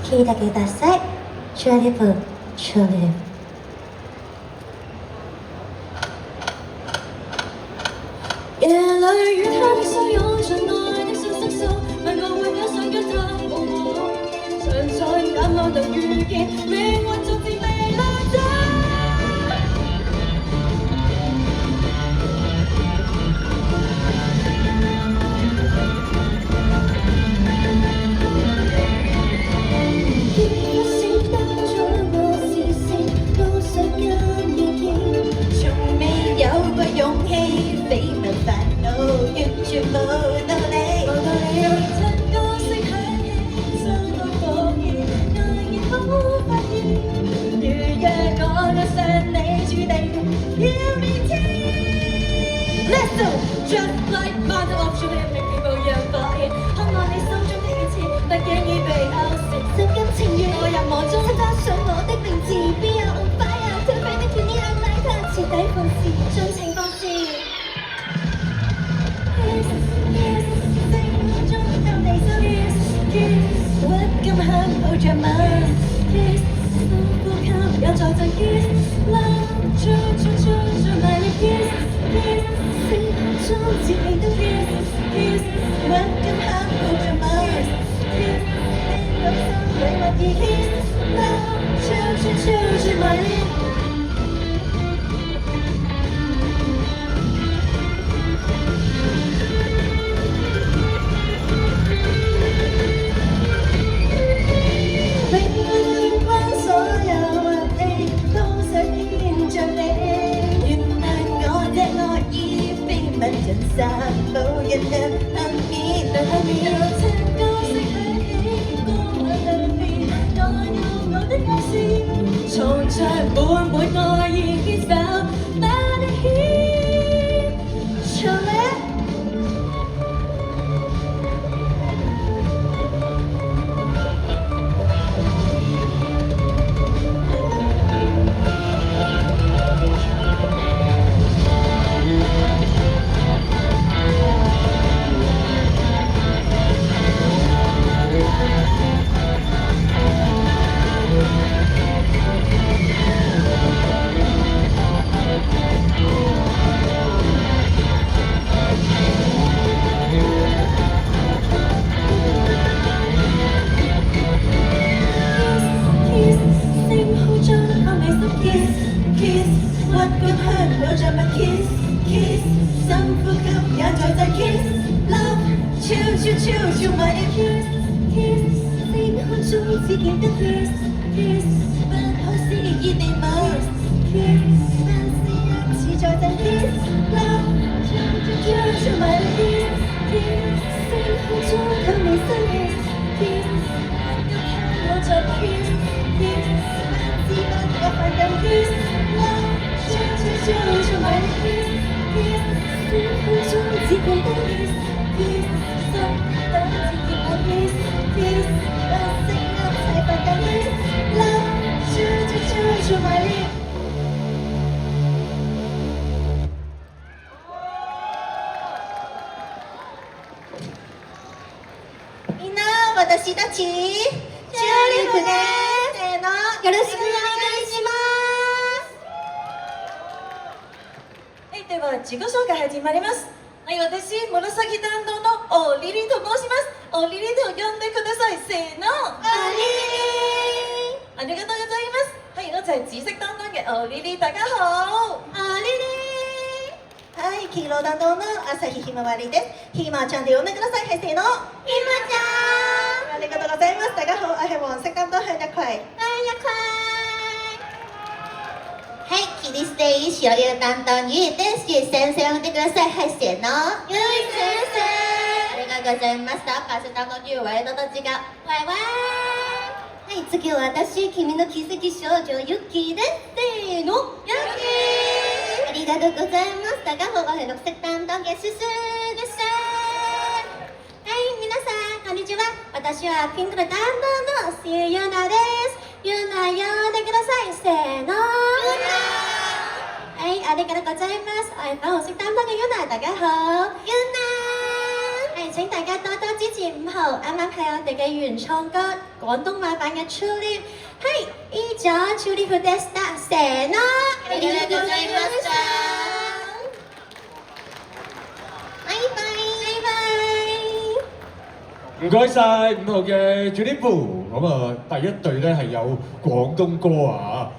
聞いてください。チューリップ、チューリップ。夜裏與他的相擁，像愛的信息素，問我會否想跟他共舞？常在眼內能遇見，命運逐漸被拉走。勇氣，緋聞煩惱，完全冇道理。讓真歌聲響起，相當放棄，愛意好發現。如若我愛上你，注定要面天。Let's go, just like mother of your lip，令你無恙發現，看愛你心中的熱切，不經意被勾成，心甘情願。我入夢中，加上我的名字，必有 on fire， 挑飛的權利讓大家徹底放肆，盡情放肆。Welcome home, hold your mind. Kiss, 深呼吸，又再陣 kiss. Love, true, my lips. Kiss, kiss, 星空中自己都 kiss, kiss. Welcome home, hold your mind. Kiss, 你內心裏默意 kiss. Love, true, my lips.人散步人兩暗面，讓情歌聲響起，歌響兩邊，我有我的愛線，藏着滿滿愛意，It's about my heat，唱咧。みんな、私たちチューリップです。せーの、よろしくお願いします。はい、では自己紹介始まります。はい、私、紫担当のオリリと申します。オリリと呼んでください。せーの、オリリ。ありがとうございます。はい、我就係紫色擔當嘅オリリ，大家好。オリリ。はい、黄色担当の朝日ひまわりです。ひまちゃんで呼んでください。はい、せーの。ひまちゃん。ありがとうございます。大家好，我係黃色擔當向日葵。向日葵。はい、キリステイ白色担当ゆいです。ゆい先生呼んでください。はい、せーの。ゆい先生。ありがとうございました。パス担当ゆいワイドたちが。ワイワイ。はい、次は私、君の奇跡少女ユッキーです。せーの。ユッキー。ありがとうございます。大家好，我係綠色擔當嘅ススです。はい、皆さん、こんにちは。私はピンクの担当のシユナです。ユナ呼んでください。せーの。はい、ありがとうございます。我係粉紅色擔當嘅ユナ，大家好。ユナ。係，請大家多多支持5號，啱啱係我哋嘅原創歌廣東話版嘅 True Leave， 係依咗 True Leave でしたせーの。ありがとうございました。拜拜。唔該晒5號嘅 Judy Boo，咁啊第一隊咧係有廣東歌啊。